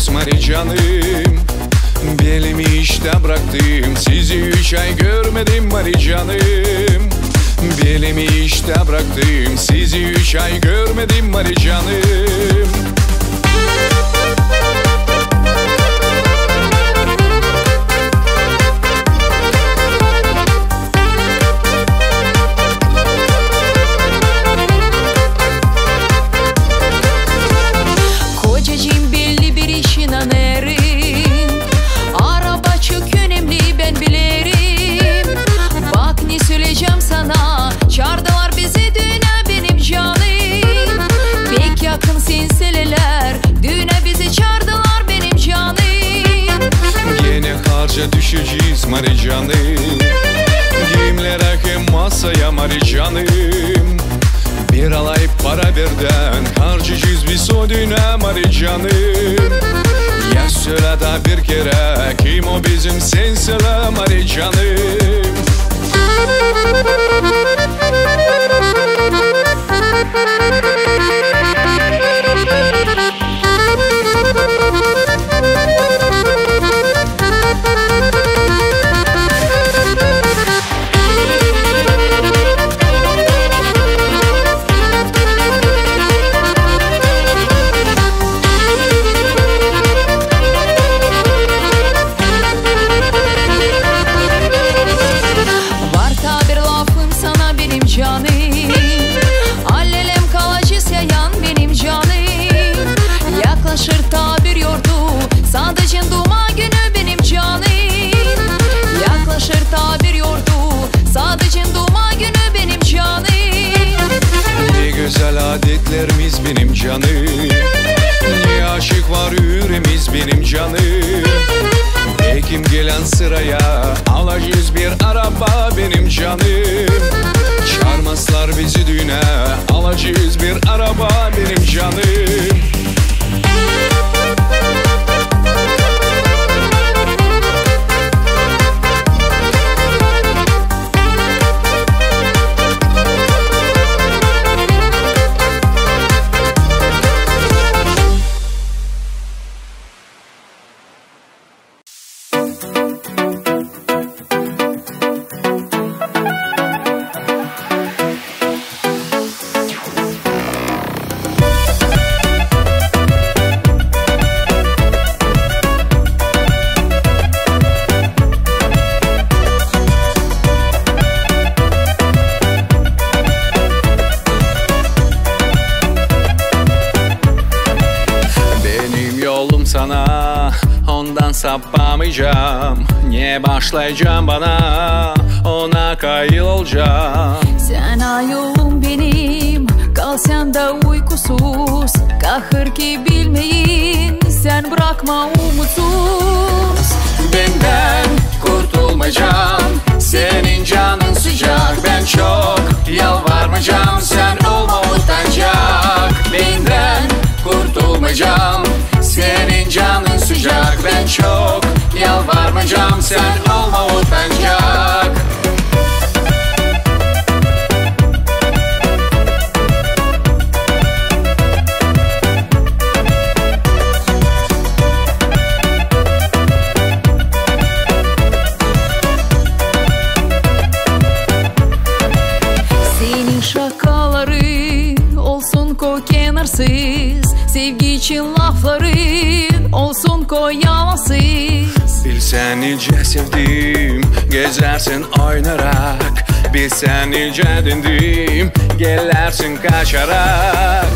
düşeceğiz Mari canım. Belimi işte bıraktım, sizi 3 ay görmedim Mari canım. Belimi işte bıraktım, sizi 3 ay görmedim Mari canım. Kocacığım belli bir işin anerim, araba çok önemli ben bilirim. Bak ne söyleyeceğim sana, çağırdılar bizi düğüne benim canım. Pek yakın sinsileler, düğüne bizi çağırdılar benim canım. Yine harca düşeceğiz Mari canım. Giyimler akım masaya Mari canım. Bir alay para birden harcayacağız biz o düğüne Mari canım. Ya söyle da bir kere, kim o bizim sen söyle Mari canım. Adetlerimiz benim canım. Ne aşık var yüreğimiz benim canım. Ekim gelen sıraya alacağız bir araba benim canım. Çağırmazlar bizi düğüne, alacağız bir araba benim canım. Sana ondan sapamayacağım. Niye başlayacağım bana, ona kayıl olacağım. Sen ayolum benim, kal sen de uykusuz. Kahır ki bilmeyin, sen bırakma umutsuz. Benden kurtulmayacağım, senin canın sıcak. Ben çok yalvarmayacağım, sen olma utanacak. Benden kurtulmayacağım, senin canın sıcak. Ben çok yalvarmayacağım, sen olma utanacak. Senin şakaların olsun koy kenarsız, sevgi için lafların olsun koy yalansız. Bilsen nice sevdim, gezersin oynarak. Bilsen nice dindim, gelersin kaçarak.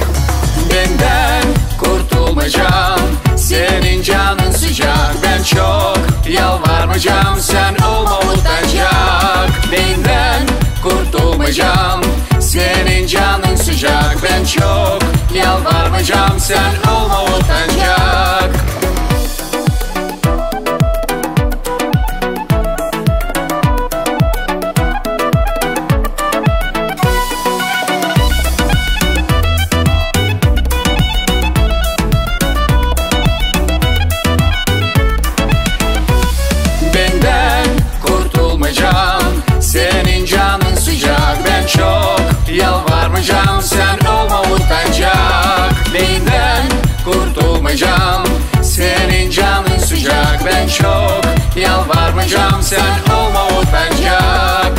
Benden kurtulmayacağım, senin canın sıcak. Ben çok yalvarmayacağım, sen olma utanacak. Benden kurtulmayacağım, senin canın sıcak. Ben çok yalvarmayacağım, sen olma utanacak. Benden kurtulmayacağım, senin canın sıcak. Ben çok yalvarmayacağım, sen olma utanacak. Benden kurtulmayacağım, Açacağım sen olma utancak.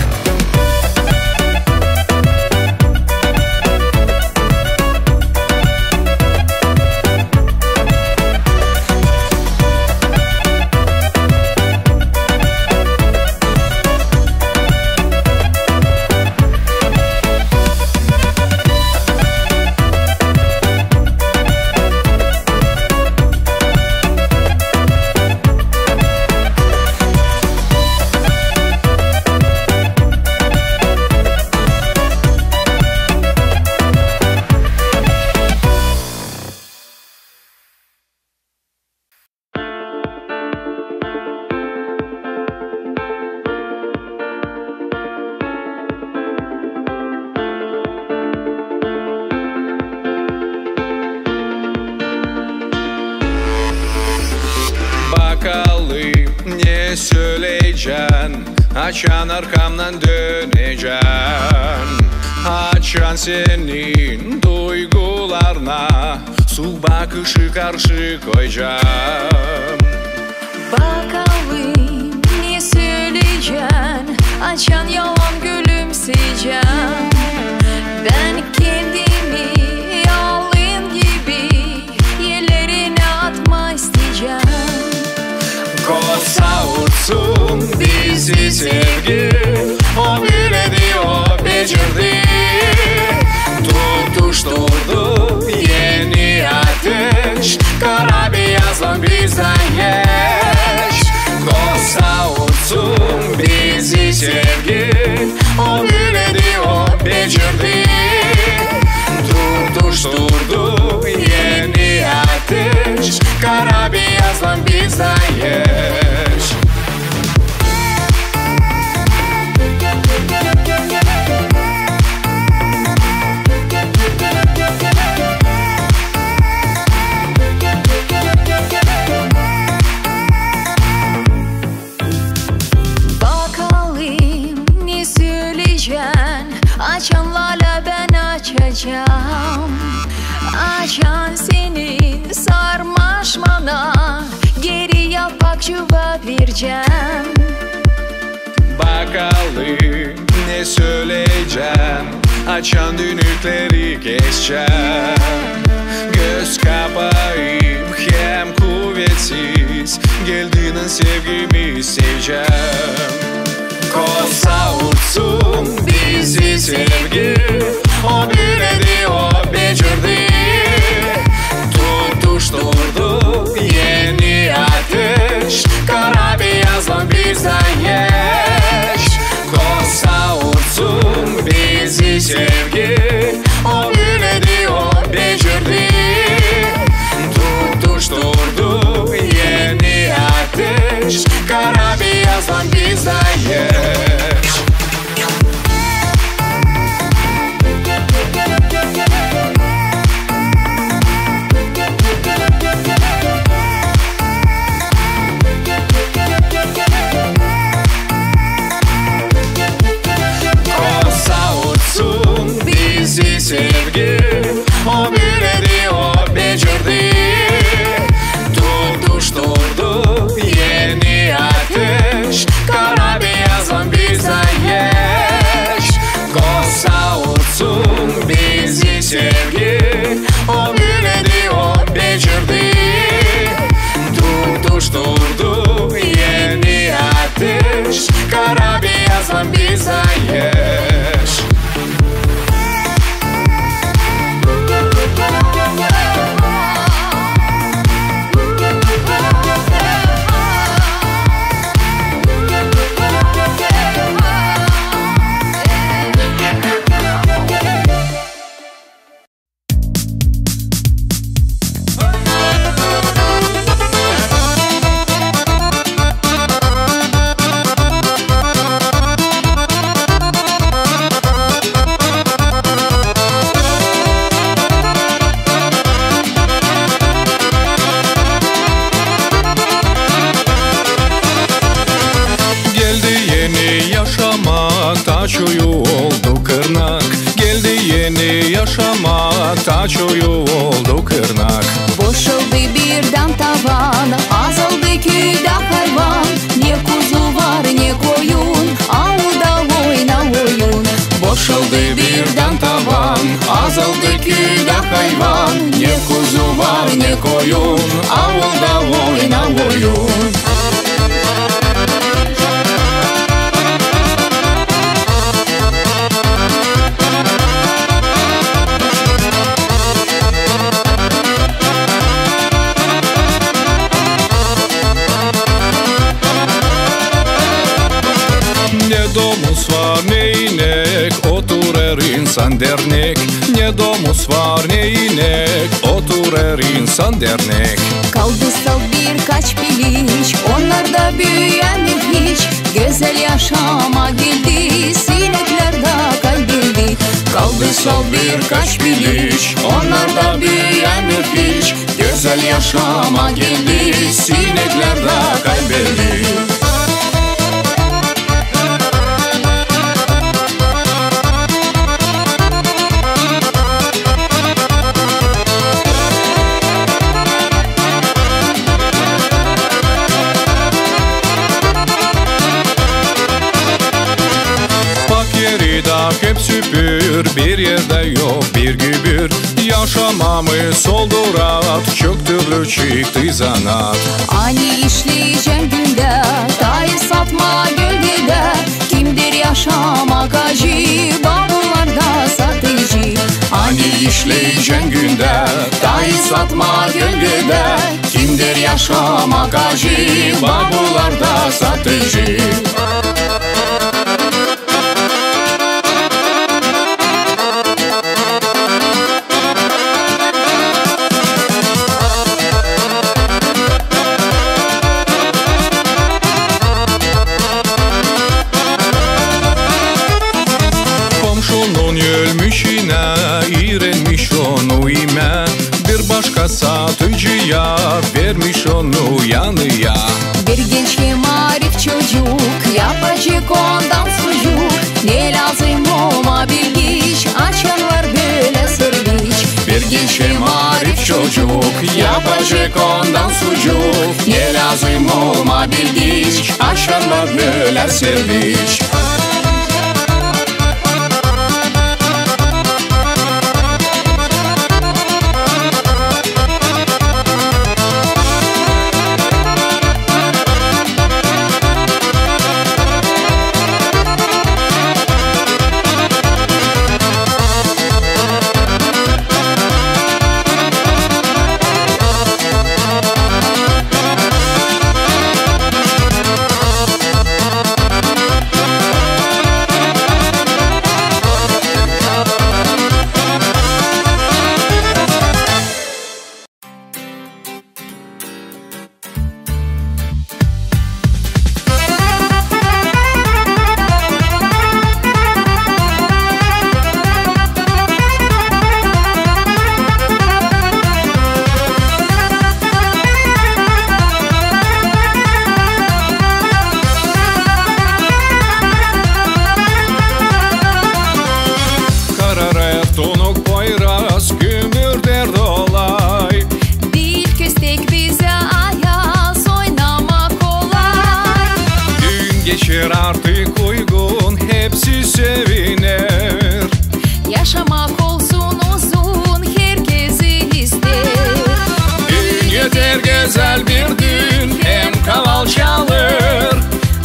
Bakalım ne söyleyeceksin, açan arkamdan döneceksin. Açan senin duygularına su bakışı karşı koyacağım. Bakalım ne söyleyeceksin, açan yalan gülümseyeceğim. Ben kendimi yalın gibi yerlerine atma isteyeceğim. Kosa uçsun bizi sevgi, o biledi o becerdi. Tutuşturdu yeni ateş, kara beyazlan bizden geç. Kosa uçsun bizi sevgi, o biledi o becerdi. Tutuşturdu yeni ateş, kara beyazlan bizden geç. Bakalım ne söyleyeceksin, açanlarla ben açacağım. Açan senin sarmaşmana geri yapak cevap vereceğim. Bakalım ne söyleyeceksin, açan dönükleri keseceğim. Göz kapayıp hem kuvvetsiz geldiğinin sevgimi seveceğim. Kosa uçsun bizi sevgi, o biledi o becerdi. Tutuşturdu yeni ateş, kara beyazlan bizden geç. Kosa uçsun bizi sevgi, o biledi o becerdi. Tutuşturdu yeni ateş, kara beyazlan bizden geç. Sevgi, o biledi o becerdi. Tutuşturdu yeni ateş, kara beyazlan bizden geç. Kosa uçsun bizi sevgi, o biledi o becerdi. Tutuşturdu yeni ateş, kara beyazlan bizden geç. Taçoyu oldu kırnak, geldi yeni yaşamak. Taçoyu oldu kırnak. Boşaldı birden tavan, azaldı köyde hayvan. Ne kuzu var Yazıldaki da hayvan, ne kuzu var ne koyun, avulda oyna oyun. Ne domuz var ne inek, oturur insan dernek. Ne domuz var ne inek, oturur insan dernek. Kaldısal birkaç biliş, onlarda büyüyemir hiç. Güzel yaşama geldi, sinekler de kaybedildi. Kaldısal birkaç biliş, onlarda büyüyemir hiç. Güzel yaşama geldi, sinekler de kaybedildi. Hep süpür, bir yerde yok bir gübür. Yaşamamı soldurat, çok türlü çıktı zanat. Ani işleyeceğim günde, dayı satma gölgede. Kimdir yaşamak acı, bavullarda satıcı. Ani işleyeceğim günde, dayı satma gölgede. Kimdir yaşamak acı, bavullarda satıcı. Ölmüşüne iğrenmiş onu ime, bir başka satıcıya vermiş onu yanıya. Bir genç marif çocuk, yapacak ondan sucuk. Ne lazım ona bilgiç, açan var böyle sırbiç. Bir genç marif çocuk, yapacak ondan sucuk. Ne lazım ona bilgiç, açan var böyle sırbiç. Geçer artık uygun, hepsi seviner. Yaşamak olsun uzun, herkesi ister. Dün yeter güzel bir dün, hem kaval çalır.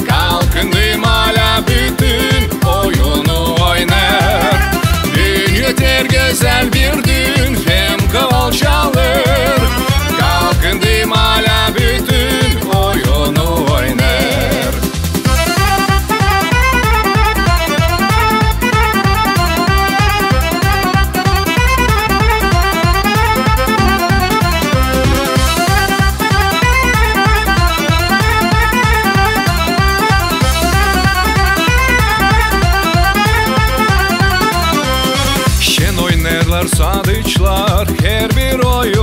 Kalkındım hala bütün oyunu oynar. Dün yeter güzel bir dün, hem kaval çalır. Kalkındım hala bütün oyunu oynar. Sadıçlar her bir oyun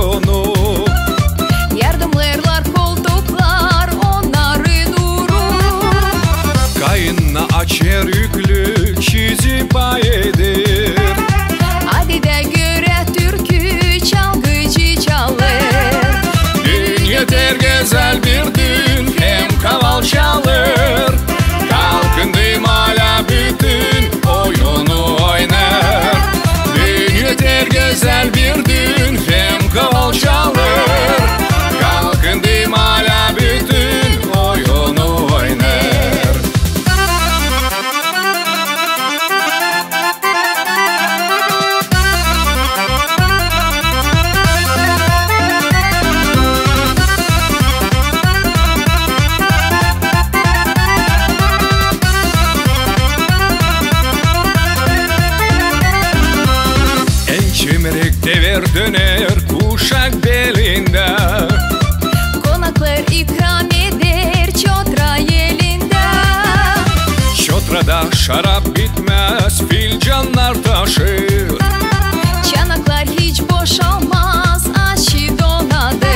döner kuşak belinde. Konaklar ikram eder çotra elinde. Çotrada şarap bitmez, filcanlar taşır. Çanaklar hiç boşalmaz, aşı donadır.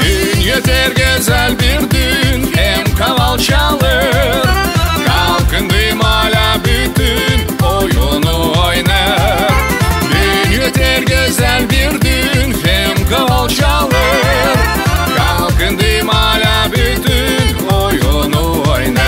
Dün yeter güzel bir dün, hem kaval çalır. Kalkındım hala bütün oyunu oynar. Dün yeter güzel bir dün, hem kaval çalır. Kalkındım hala bütün oyunu oynar.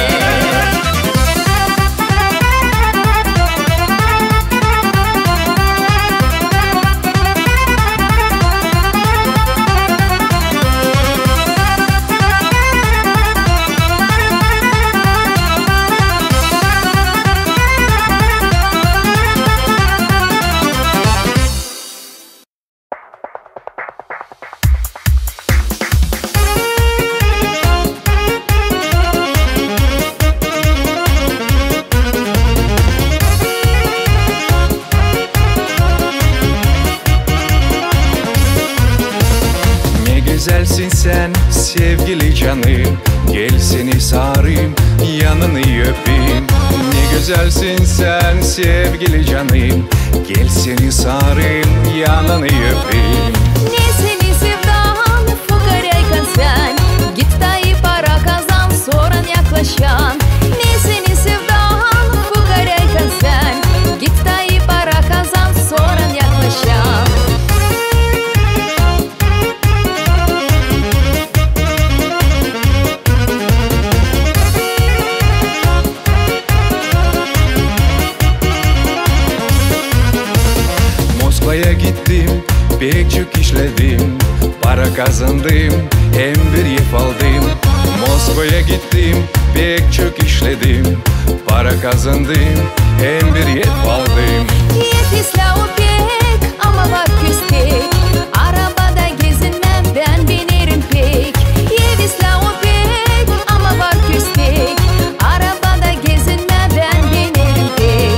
Güzelsin sen sevgili canım, gel seni sarayım, yanını öpeyim. Ne güzelsin sen sevgili canım, gel seni sarayım, yanını öpeyim. Ne seni sevdan fukarayken sen, git dayı para kazan soran yaklaşan. Ne seni sevdan fukarayken sen, git dayı para kazan soran yaklaşan. Moskva'ya gittim, pek çok işledim, para kazandım, hem bir ev aldım. Moskva'ya gittim, pek çok işledim, para kazandım, hem bir ev aldım. Yetişla o pek ama var küstek, arabada gezinmem ben binerim pek. Yetişla o pek ama var küstek, arabada gezinmem ben binerim pek.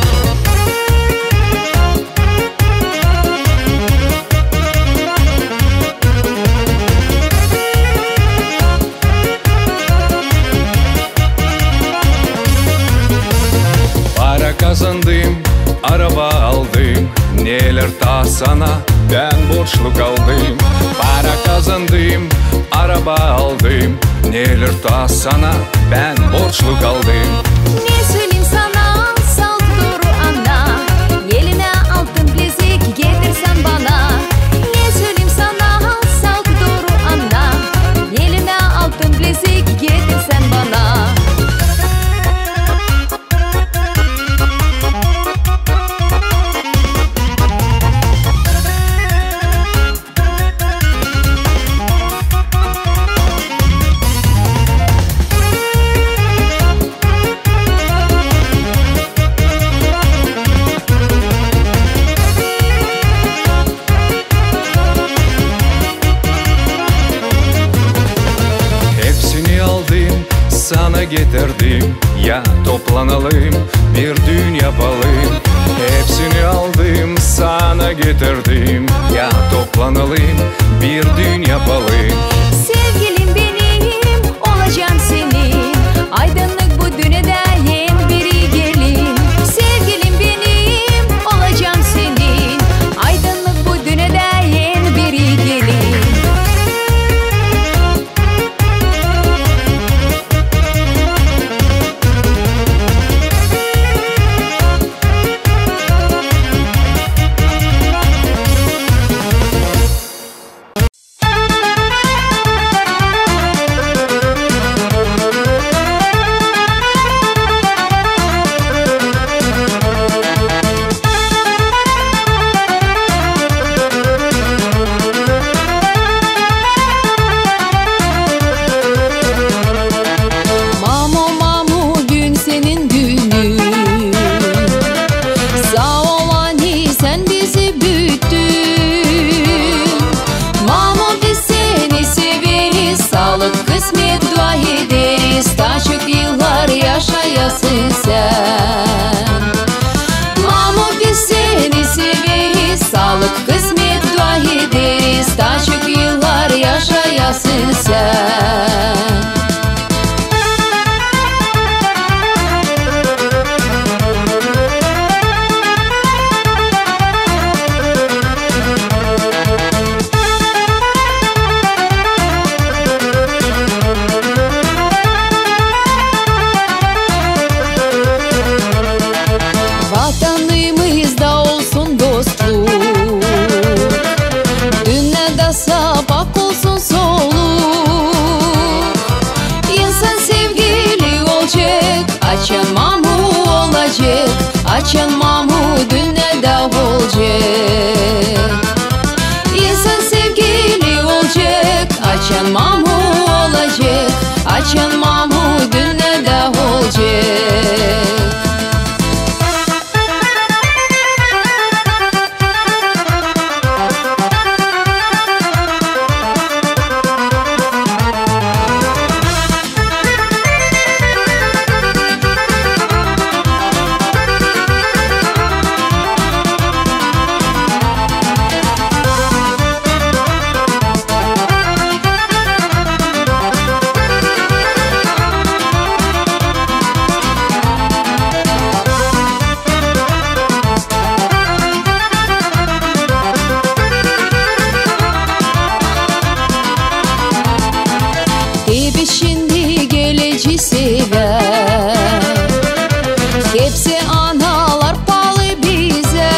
Para kazandım, araba aldım, neler ta sana ben borçlu kaldım. Para kazandım, araba aldım, neler ta sana ben borçlu kaldım. Ne söyleyeyim sana salt doğru anla, eline altın bilezik getirsen bana. Ne söyleyeyim sana salt doğru anla, eline altın bilezik getirsen bana. Sana getirdim, ya toplanalım, bir düğün yapalım. Hepsini aldım, sana getirdim, ya toplanalım, bir düğün yapalım. Sevgilim benim, olacağım senin, aydınlık bu dünyada en biri gelin. Sevgilim benim, olacağım senin, aydınlık bu dünyada en biri gelin. yaşayasın sen. Mamo biz seni severiz, sağlık kısmet daha çok yıllar yaşayasın sen. Vatanımızda olsun dostluk, dünyada sabah olsun soluk. İnsan sevgili olacak, açan mamu olacak, açan mamu dünyada olacak. İnsan sevgili olacak, açan mamu olacak, açan mamu dünyada olacak. Gibi şimdi geleci sever, hepsi analar pahalı bize.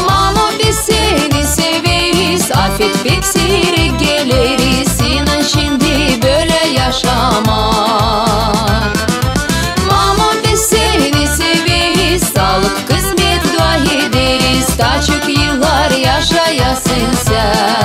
Mama biz seni severiz, affet pek seri geliriz. İnan şimdi böyle yaşamak. Mama biz seni severiz, sağlık kısmet dua ederiz, daha çok yıllar yaşayasın sen.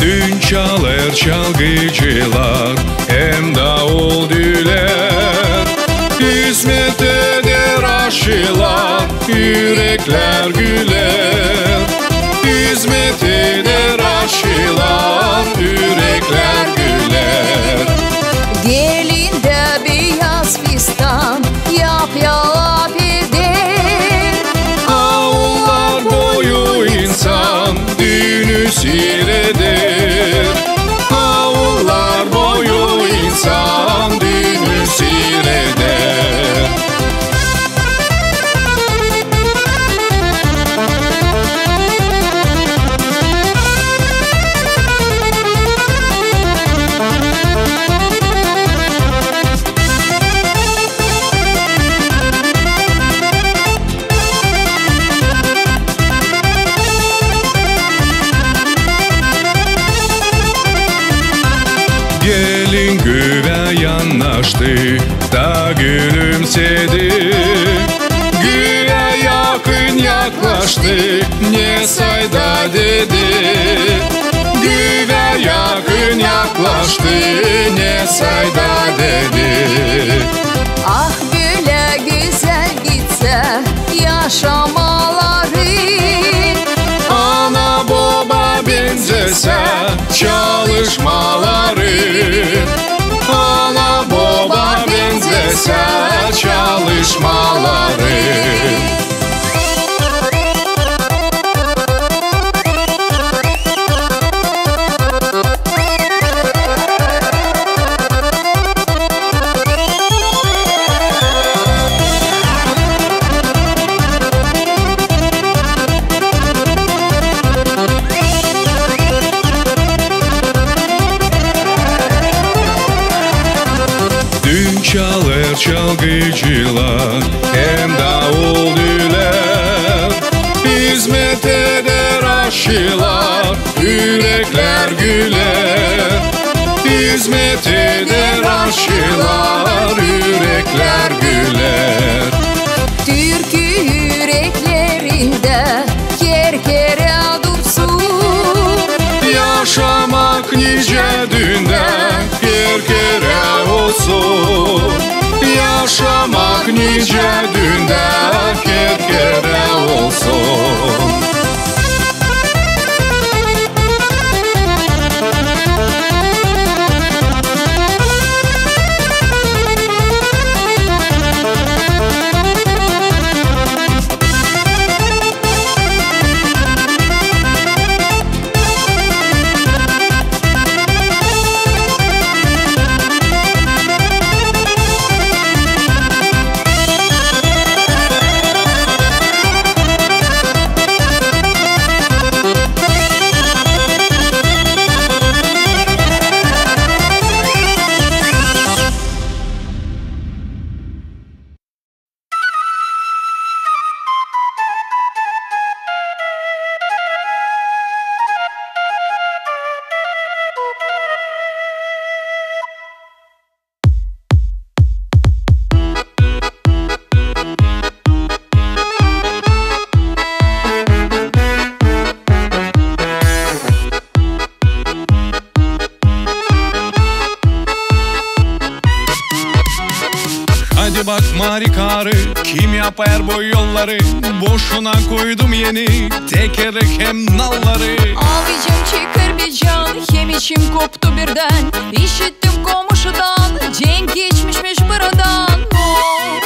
Dün çalar çalgıcılar, hem davul düler. Hizmet eder aşılar, yürekler güler. Hizmet eder aşılar, yürekler güler. Gelin de beyaz fistan, yap yalap eder. Ağlar boyu insan, düğünü seyreder. Ağlar boyu insan, düğünü seyreder. Gelin güve yanaştı da gülümsedi. Güve yakın yaklaştı, ne sayda dedi. Güve yakın yaklaştı, ne sayda dedi. Ah böyle güzel gitse yaşamaları. Ana baba benzese çalışmaları. Ana baba benzese çalışmaları. Çalar çalgıcılar, hem davul düler. hizmet eder aşılar, yürekler güler. Hizmet eder aşılar, yürekler güler. Türkü yüreklerinde kerkere dursun. Yaşamak nice günde kerkere olsun. Yaşamak nice günde kerkere olsun. Hadi bak marikarı, kim yapar bu yolları? Boşuna koydum yeni tekerlek hem nalları. Ağlayacağım çıkar bir can, hem içim koptu birden. İşittim komşudan, cenk geçmişmiş buradan. Of.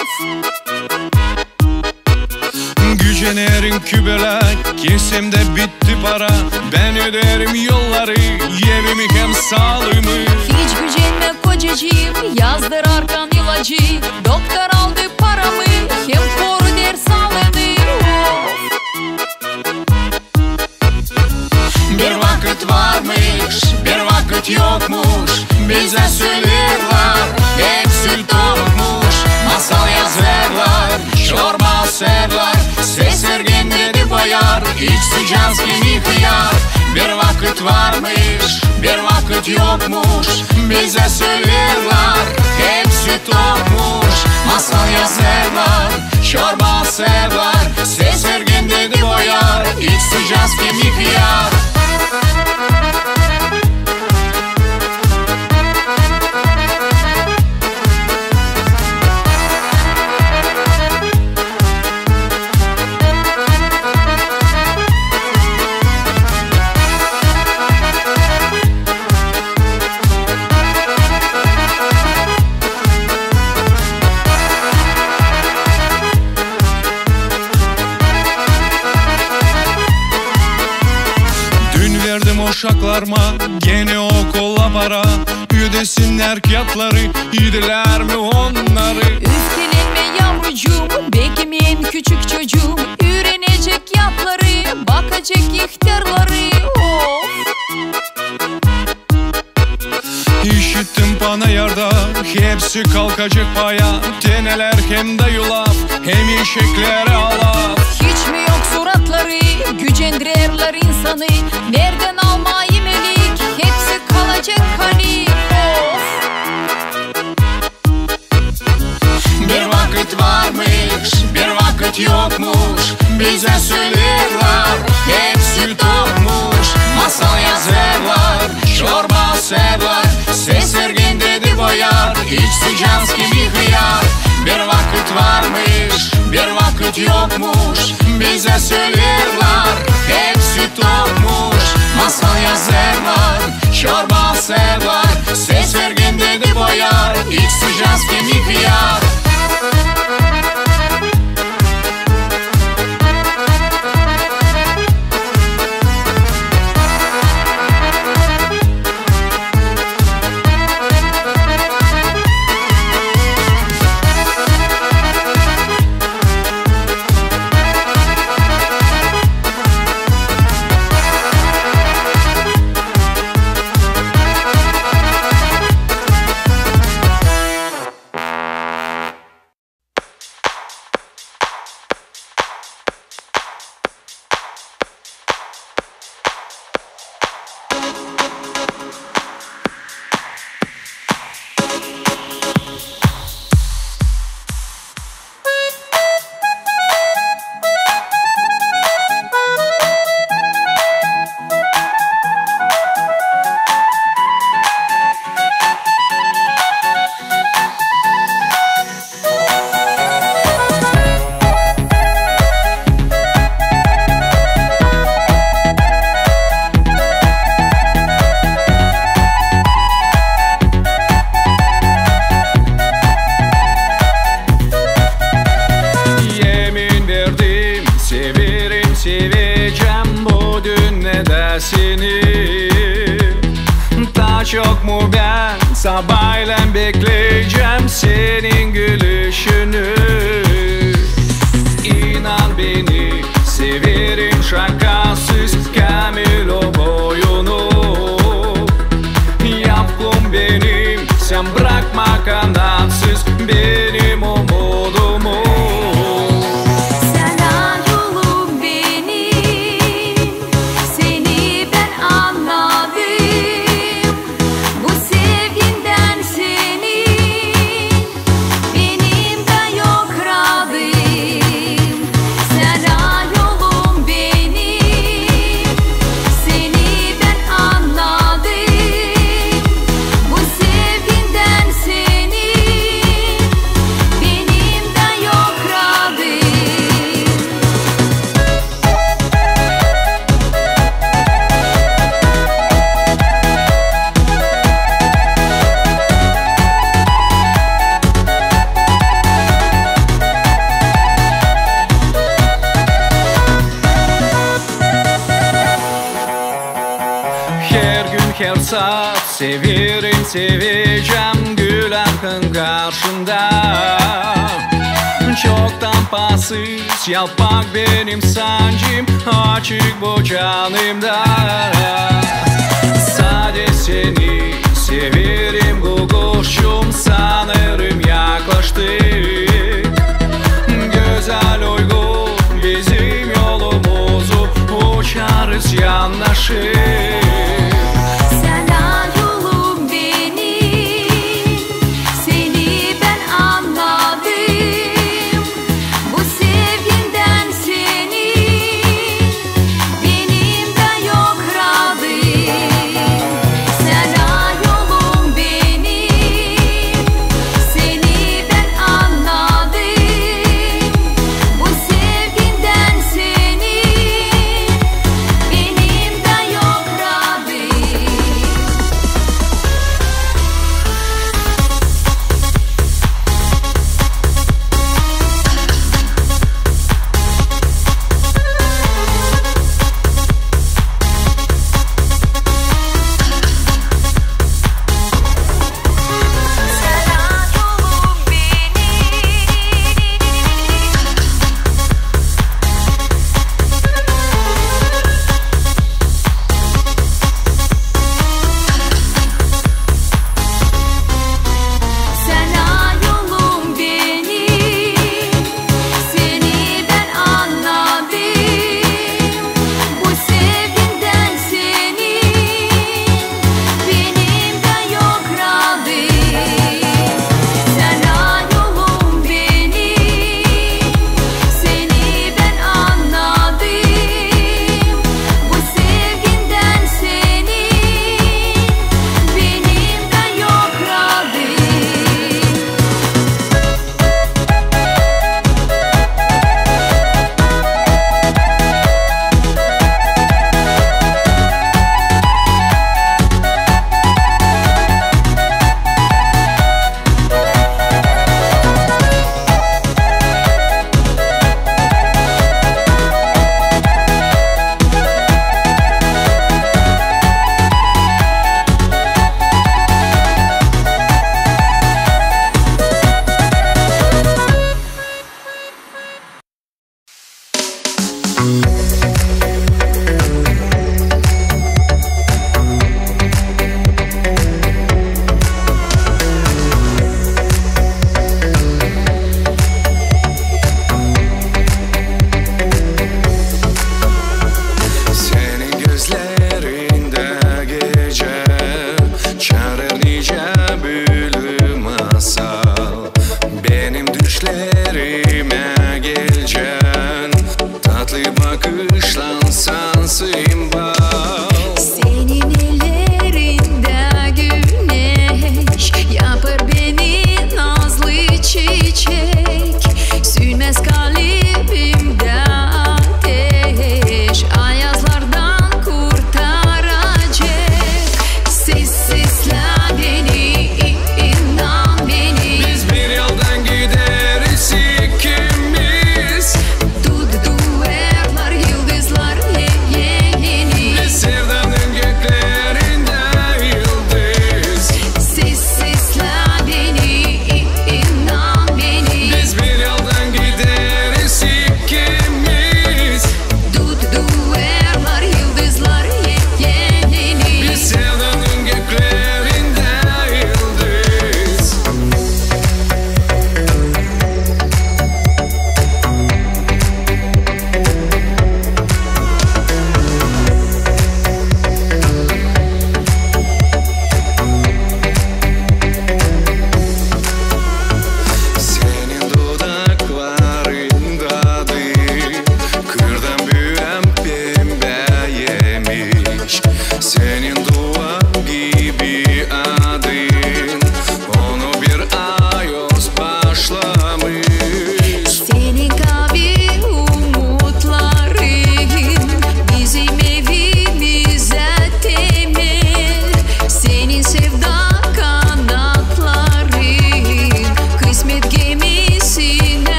Gücenerin kübelek, kesimde bitti para. Ben öderim yolları, yevimi hem sağlığımı. Hiç gücenme kocacığım, yazdır arkan ilacı. Doktor aldı paramı, hem koru der sağlığını. Bir vakit varmış, bir vakit yokmuş. Bize söylerler, hepsi doğmuş. Masal yazarlar, çorba serler. Seslergen dedi bayar, hiç sıcağız kimi hıyar. Bir vakit varmış, bir vakit yokmuş. Bize söylerler, hepsi doğmuş. Masal yazarlar, çorba serler. Seslergen dedi bayar, hiç sıcağız kimi hıyar. Uşaklarıma gene okula para. Ödesinler kağıtları, yediler mi onları? Üfkelenme yavrucuğum, beklemeyen küçük çocuğum. Öğrenecek yatları, bakacak ihtiyarları. Of. İşittim bana yarda, hepsi kalkacak paya. Teneler hem de yulaf, hem eşeklere alaf. Hiç mi yok suratları, gücendirerler insanı. Nereden almayı melik, hepsi kalacak hani. Of. Bir vakit varmış, bir vakit yokmuş. Bize söylerler, hepsi doğmuş. Masal yazarlar, çorba serler. Seslergen dedi bayar, hiç sıcağız kimi hıyar. Bir vakit varmış, bir vakit yokmuş. Bize söylerler, hepsi doğmuş. Masal yazarlar, çorba serler. Seslergen dedi bayar, hiç sıcağız kimi hıyar. Sabahla bekleyeceğim senin gülüşünü. İnan beni severim şakasız kamil o boyunu. Yapım benim sen bırakma kanatsız benim umudumu. Her saat severim seveceğim gül akın karşında. Çoktan pasız yalpak benim sancım açık bu canımda. Sadece seni severim guguşum sanırım yaklaştık. Güzel uygun bizim yolumuzu uçarız yanlaşık.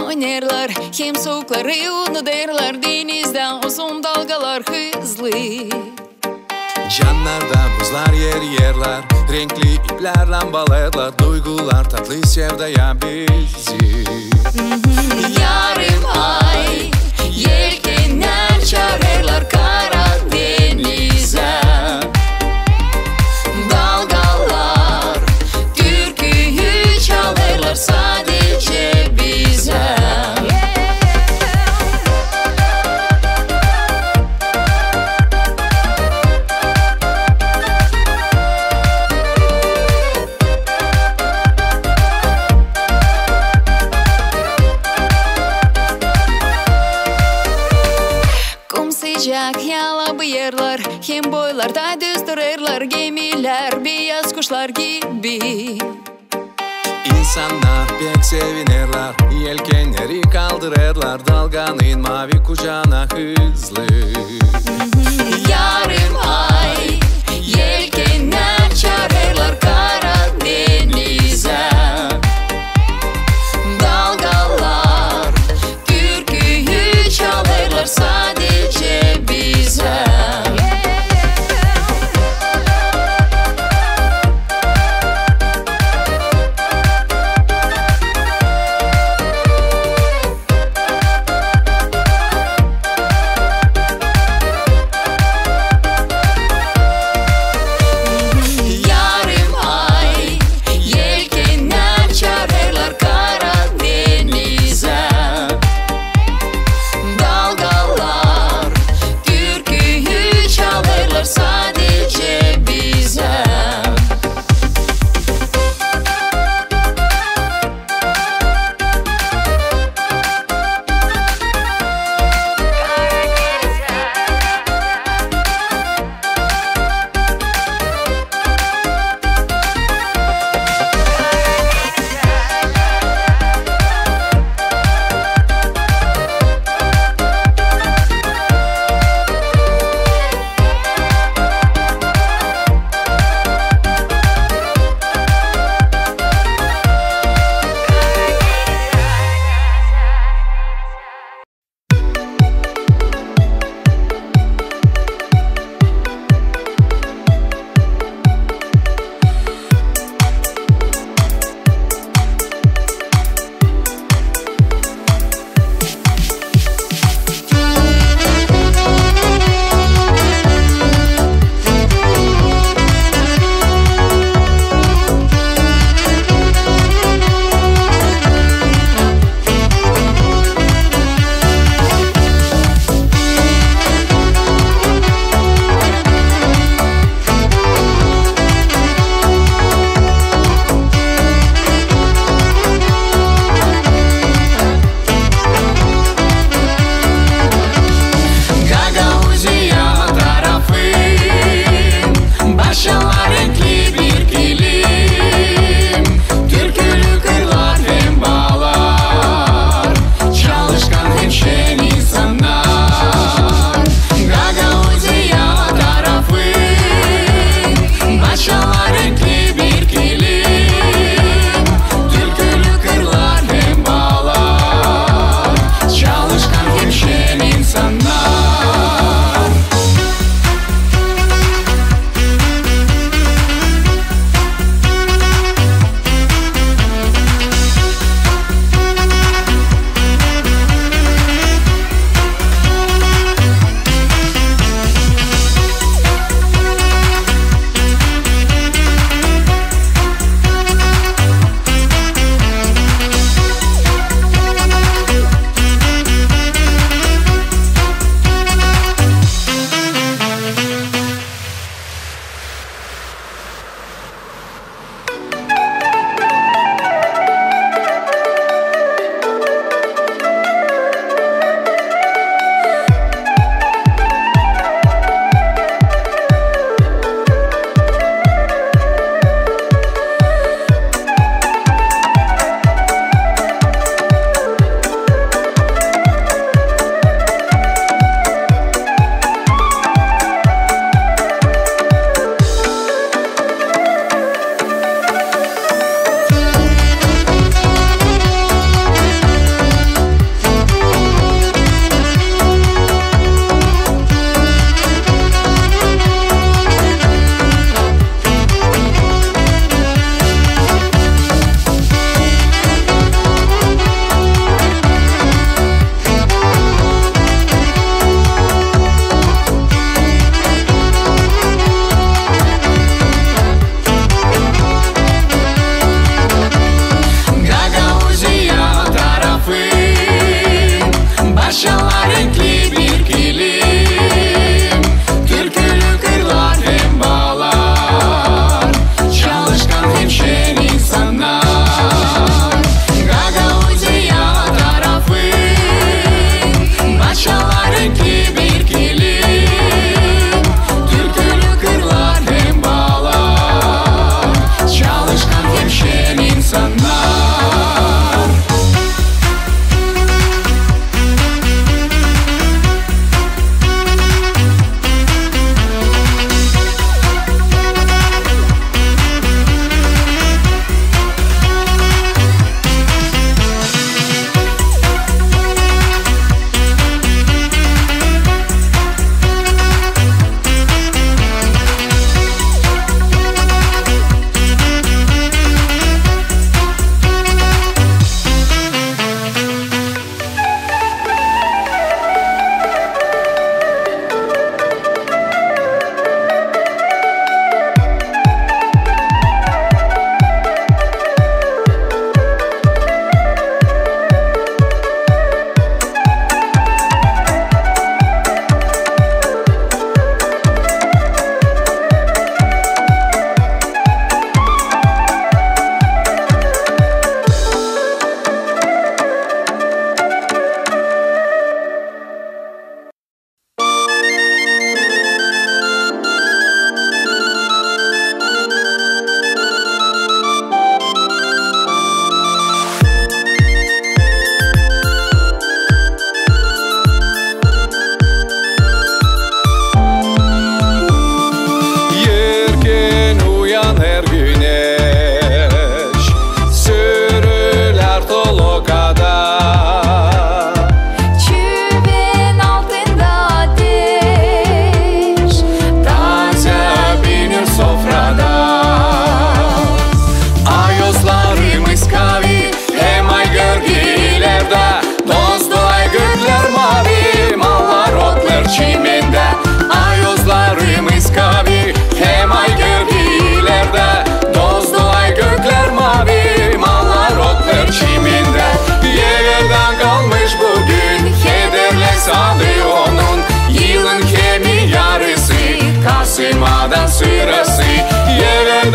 oynarlar, hem soğukları unuturlar. Denizde uzun dalgalar hızlı. Canlarda buzlar yerler, renkli iplerle bağlarlar. Duygular tatlı sevdaya bizi. Yarım ay yelkenler çağırırlar Karadeniz'e. Dalgalar türküyü çalarlar sadece bize. Sıcak yağlı yerler, hem boylarda düzdürürler gemiler, beyaz kuşlar gibi. İnsanlar pek sevinirler, yelkenleri kaldırırlar dalganın mavi kucağına hızlı. Yarım ay yelkenler çağırırlar Karadeniz'e. Dalgalar türküyü çalarlar sadece bize.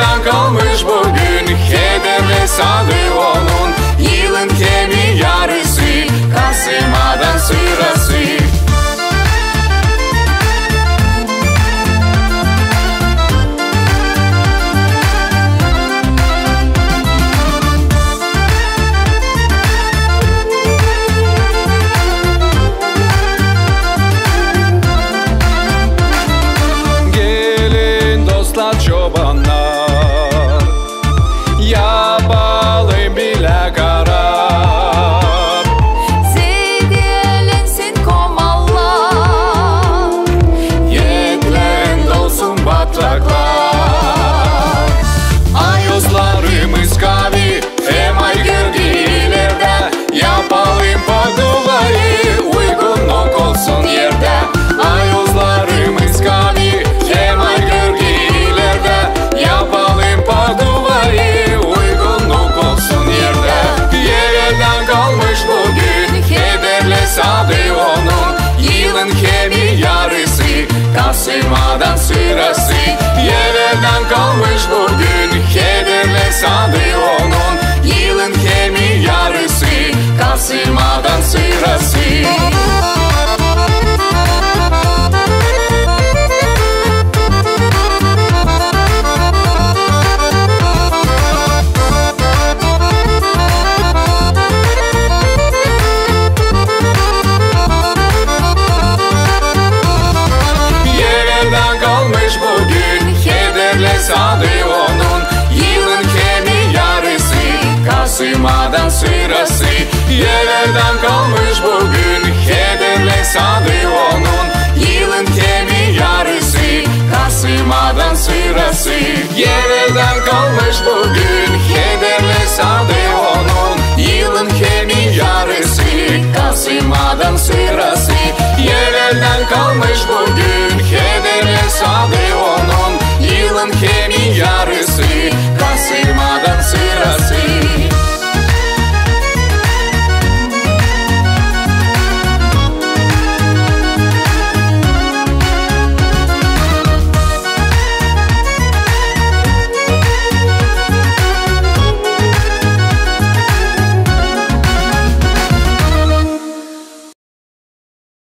Yerden kalmış bugün kederle sadı onun. Yılın kemi yarısı, Kasım'dan sırası. Gelin dostlar, çobanlar, yapalım bile karar. Zedelensin komallar, Yetlen dolsun bataklar. Ayozlarımız kavi, hem ay gölgelerde. Yapalım padulayı, uygunluk olsun yerde. Ayozlarımız kavi, hem ay gölgelerde. Yapalım padulayı, uygunluk olsun yerde. Yerden kalmış bugün kederle sadı onun. Yılın kemi yarısı, Kasım'dan sırası.